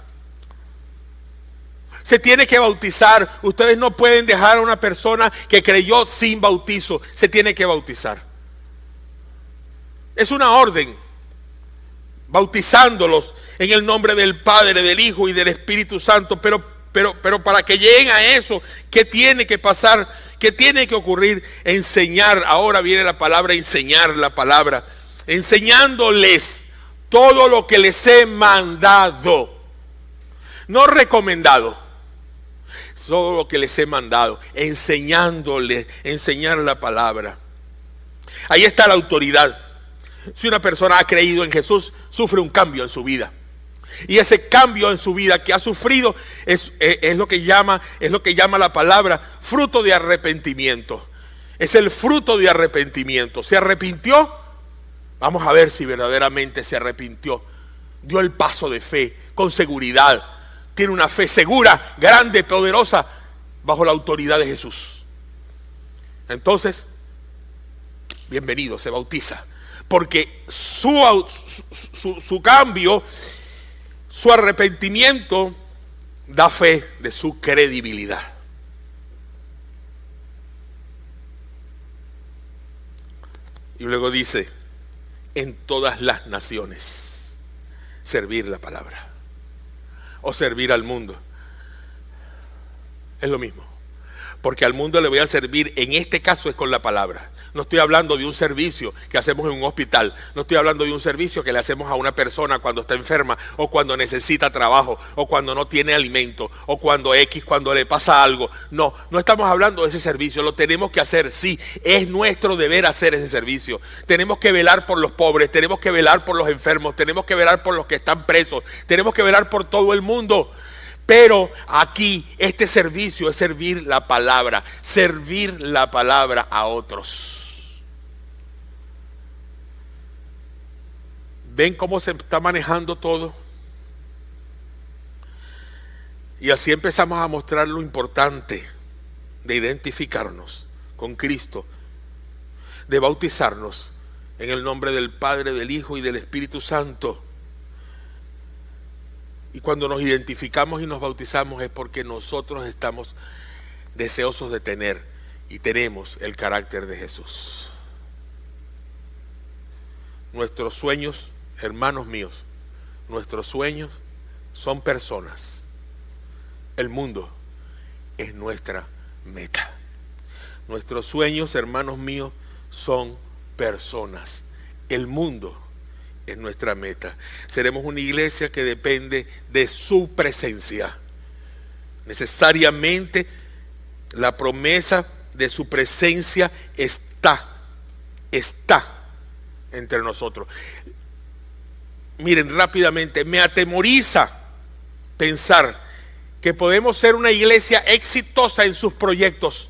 Se tiene que bautizar. Ustedes no pueden dejar a una persona que creyó sin bautizo. Se tiene que bautizar. Es una orden. Bautizándolos en el nombre del Padre, del Hijo y del Espíritu Santo. Pero para que lleguen a eso, ¿qué tiene que pasar? ¿Qué tiene que ocurrir? Enseñar. Ahora viene la palabra enseñar, la palabra. Enseñándoles todo lo que les he mandado. No recomendado. Todo lo que les he mandado, enseñándoles, enseñar la palabra. Ahí está la autoridad. Si una persona ha creído en Jesús, sufre un cambio en su vida. Y ese cambio en su vida que ha sufrido es lo que llama la palabra fruto de arrepentimiento. Es el fruto de arrepentimiento. ¿Se arrepintió? Vamos a ver si verdaderamente se arrepintió. Dio el paso de fe con seguridad. Tiene una fe segura, grande, poderosa, bajo la autoridad de Jesús. Entonces, bienvenido, se bautiza. Porque su cambio, su arrepentimiento, da fe de su credibilidad. Y luego dice, en todas las naciones, servir la palabra. O servir al mundo. Es lo mismo. Porque al mundo le voy a servir, en este caso es con la palabra. No estoy hablando de un servicio que hacemos en un hospital. No estoy hablando de un servicio que le hacemos a una persona cuando está enferma, o cuando necesita trabajo, o cuando no tiene alimento, o cuando cuando le pasa algo. No estamos hablando de ese servicio. Lo tenemos que hacer, sí. Es nuestro deber hacer ese servicio. Tenemos que velar por los pobres, tenemos que velar por los enfermos, tenemos que velar por los que están presos, tenemos que velar por todo el mundo. Pero aquí este servicio es servir la palabra a otros. ¿Ven cómo se está manejando todo? Y así empezamos a mostrar lo importante de identificarnos con Cristo, de bautizarnos en el nombre del Padre, del Hijo y del Espíritu Santo. Y cuando nos identificamos y nos bautizamos es porque nosotros estamos deseosos de tener y tenemos el carácter de Jesús. Nuestros sueños, hermanos míos, nuestros sueños son personas. El mundo es nuestra meta. Nuestros sueños, hermanos míos, son personas. El mundo es nuestra meta. Seremos una iglesia que depende de su presencia. Necesariamente la promesa de su presencia está entre nosotros. Miren rápidamente, me atemoriza pensar que podemos ser una iglesia exitosa en sus proyectos,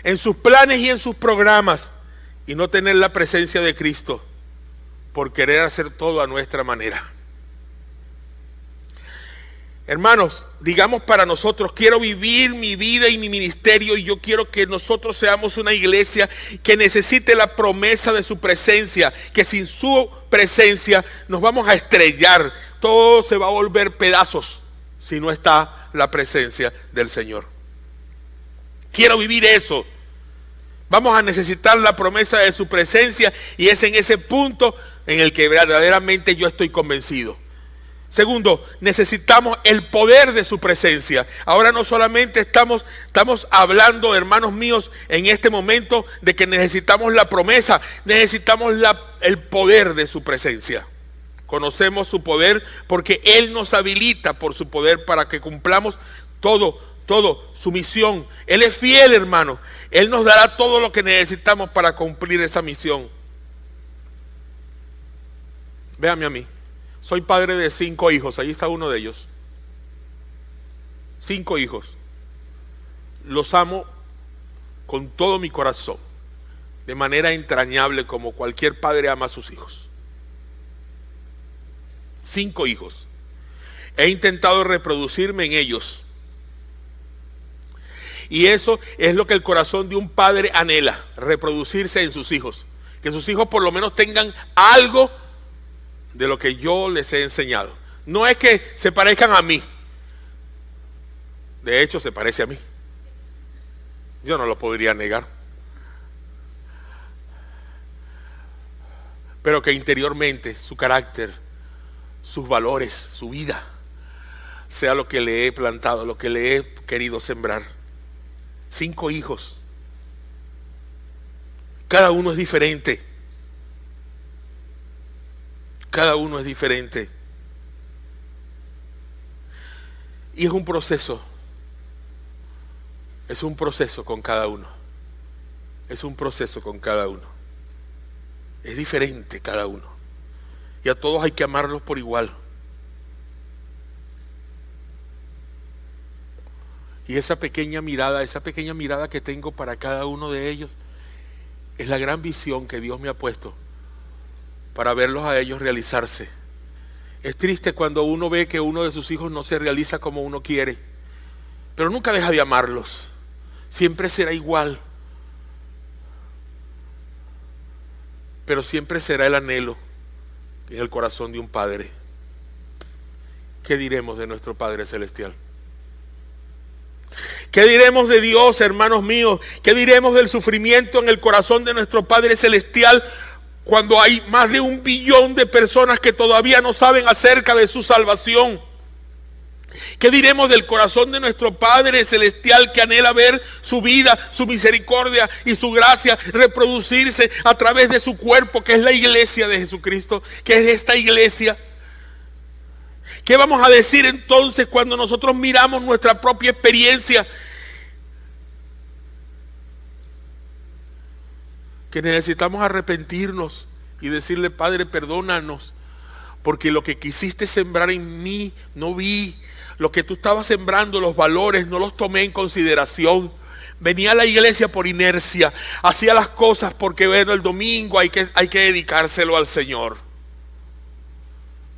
en sus planes y en sus programas, y no tener la presencia de Cristo por querer hacer todo a nuestra manera. Hermanos, digamos para nosotros, quiero vivir mi vida y mi ministerio, y yo quiero que nosotros seamos una iglesia que necesite la promesa de su presencia, que sin su presencia nos vamos a estrellar, todo se va a volver pedazos si no está la presencia del Señor. Quiero vivir eso. Vamos a necesitar la promesa de su presencia, y es en ese punto en el que verdaderamente yo estoy convencido. Segundo, necesitamos el poder de su presencia. Ahora no solamente estamos hablando, hermanos míos, en este momento de que necesitamos la promesa, necesitamos el poder de su presencia. Conocemos su poder porque Él nos habilita por su poder para que cumplamos todo su misión. Él es fiel, hermano. Él nos dará todo lo que necesitamos para cumplir esa misión. Véame a mí. Soy padre de 5 hijos. Ahí está uno de ellos. 5 hijos. Los amo con todo mi corazón, de manera entrañable, como cualquier padre ama a sus hijos. 5 hijos. He intentado reproducirme en ellos. Y eso es lo que el corazón de un padre anhela, reproducirse en sus hijos. Que sus hijos por lo menos tengan algo de lo que yo les he enseñado. No es que se parezcan a mí. De hecho, se parece a mí. Yo no lo podría negar. Pero que interiormente su carácter, sus valores, su vida, sea lo que le he plantado, lo que le he querido sembrar. 5 hijos. Cada uno es diferente. Cada uno es diferente. Y es un proceso. Es un proceso con cada uno. Es un proceso con cada uno. Es diferente cada uno. Y a todos hay que amarlos por igual. Y esa pequeña mirada que tengo para cada uno de ellos, es la gran visión que Dios me ha puesto para verlos a ellos realizarse. Es triste cuando uno ve que uno de sus hijos no se realiza como uno quiere, pero nunca deja de amarlos. Siempre será igual, pero siempre será el anhelo en el corazón de un padre. ¿Qué diremos de nuestro Padre Celestial? ¿Qué diremos de Dios, hermanos míos? ¿Qué diremos del sufrimiento en el corazón de nuestro Padre Celestial cuando hay más de 1 billón de personas que todavía no saben acerca de su salvación? ¿Qué diremos del corazón de nuestro Padre Celestial que anhela ver su vida, su misericordia y su gracia reproducirse a través de su cuerpo, que es la iglesia de Jesucristo, que es esta iglesia? ¿Qué vamos a decir entonces cuando nosotros miramos nuestra propia experiencia? Que necesitamos arrepentirnos y decirle: Padre, perdónanos, porque lo que quisiste sembrar en mí no vi. Lo que tú estabas sembrando, los valores, no los tomé en consideración. Venía a la iglesia por inercia, hacía las cosas porque, bueno, el domingo hay que dedicárselo al Señor.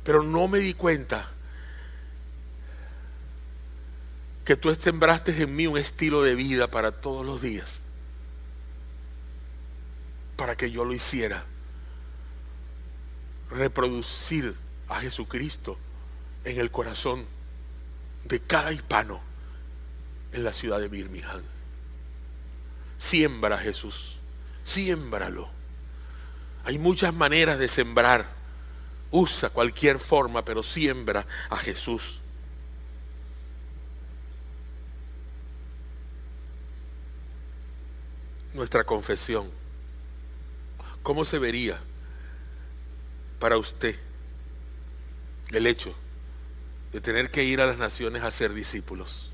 Pero no me di cuenta que tú sembraste en mí un estilo de vida para todos los días, para que yo lo hiciera, reproducir a Jesucristo en el corazón de cada hispano en la ciudad de Birmingham. Siembra, Jesús, siémbralo. Hay muchas maneras de sembrar. Usa cualquier forma, pero siembra a Jesús. Nuestra confesión, ¿cómo se vería para usted el hecho de tener que ir a las naciones a ser discípulos?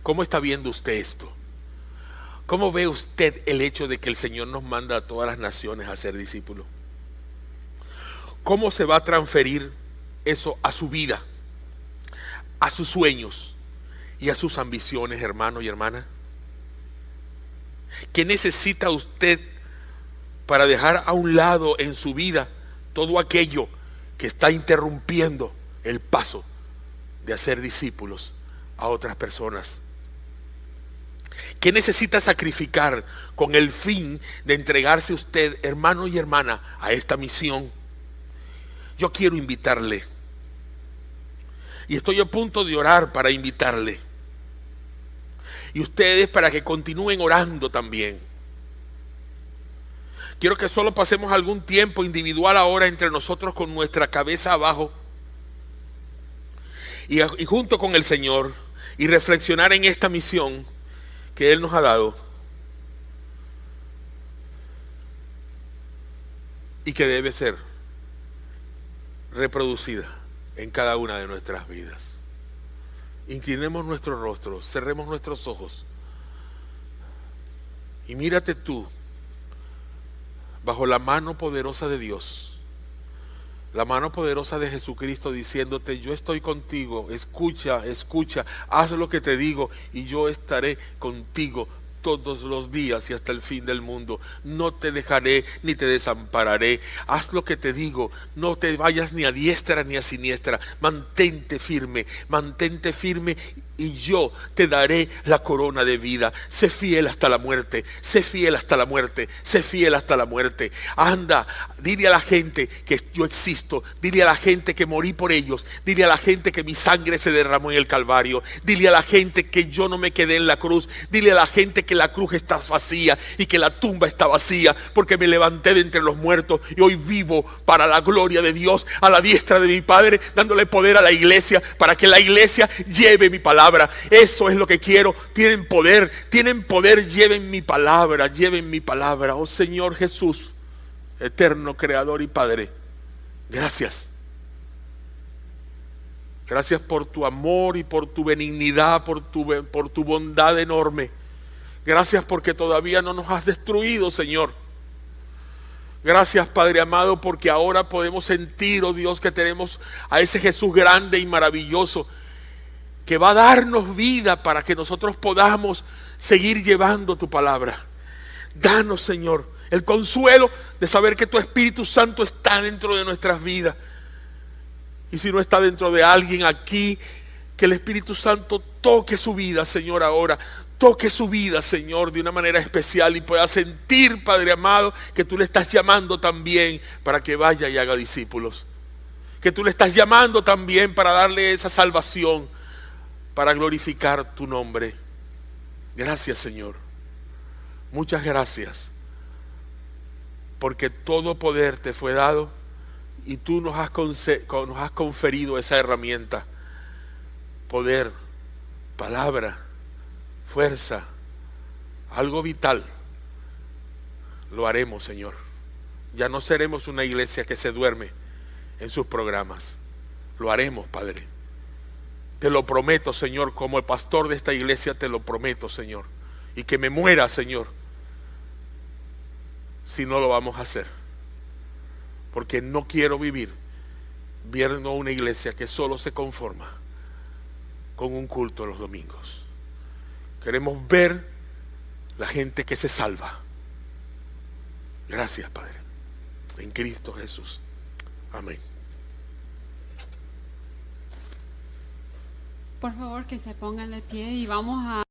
¿Cómo está viendo usted esto? ¿Cómo ve usted el hecho de que el Señor nos manda a todas las naciones a ser discípulos? ¿Cómo se va a transferir eso a su vida, a sus sueños y a sus ambiciones, hermano y hermana? ¿Qué necesita usted para dejar a un lado en su vida todo aquello que está interrumpiendo el paso de hacer discípulos a otras personas? ¿Qué necesita sacrificar con el fin de entregarse usted, hermano y hermana, a esta misión? Yo quiero invitarle, y estoy a punto de orar para invitarle, y ustedes para que continúen orando también. Quiero que solo pasemos algún tiempo individual ahora entre nosotros con nuestra cabeza abajo y junto con el Señor, y reflexionar en esta misión que Él nos ha dado y que debe ser reproducida en cada una de nuestras vidas. Inclinemos nuestros rostros, cerremos nuestros ojos y mírate tú bajo la mano poderosa de Dios, la mano poderosa de Jesucristo, diciéndote: yo estoy contigo, escucha, haz lo que te digo y yo estaré contigo todos los días y hasta el fin del mundo. No te dejaré ni te desampararé. Haz lo que te digo, no te vayas ni a diestra ni a siniestra. Mantente firme y yo te daré la corona de vida. Sé fiel hasta la muerte, sé fiel hasta la muerte, sé fiel hasta la muerte. Anda, dile a la gente que yo existo, dile a la gente que morí por ellos, dile a la gente que mi sangre se derramó en el Calvario, dile a la gente que yo no me quedé en la cruz, dile a la gente que la cruz está vacía y que la tumba está vacía, porque me levanté de entre los muertos y hoy vivo para la gloria de Dios, a la diestra de mi Padre, dándole poder a la iglesia para que la iglesia lleve mi palabra. Eso es lo que quiero. Tienen poder, lleven mi palabra. Oh Señor Jesús, eterno Creador y Padre, gracias. Gracias por tu amor y por tu benignidad, por tu bondad enorme. Gracias porque todavía no nos has destruido, Señor. Gracias, Padre amado, porque ahora podemos sentir, oh Dios, que tenemos a ese Jesús grande y maravilloso, que va a darnos vida para que nosotros podamos seguir llevando tu palabra. Danos, Señor, el consuelo de saber que tu Espíritu Santo está dentro de nuestras vidas. Y si no está dentro de alguien aquí, que el Espíritu Santo toque su vida, Señor, ahora. Toque su vida, Señor, de una manera especial y pueda sentir, Padre amado, que tú le estás llamando también para que vaya y haga discípulos. Que tú le estás llamando también para darle esa salvación, para glorificar tu nombre. Gracias, Señor. Muchas gracias. Porque todo poder te fue dado y tú nos has conferido esa herramienta. Poder, palabra, fuerza, algo vital. Lo haremos, Señor. Ya no seremos una iglesia que se duerme en sus programas. Lo haremos, Padre. Te lo prometo, Señor, como el pastor de esta iglesia te lo prometo, Señor. Y que me muera, Señor, si no lo vamos a hacer. Porque no quiero vivir viendo una iglesia que solo se conforma con un culto los domingos. Queremos ver la gente que se salva. Gracias, Padre. En Cristo Jesús. Amén. Por favor, que se pongan de pie y vamos a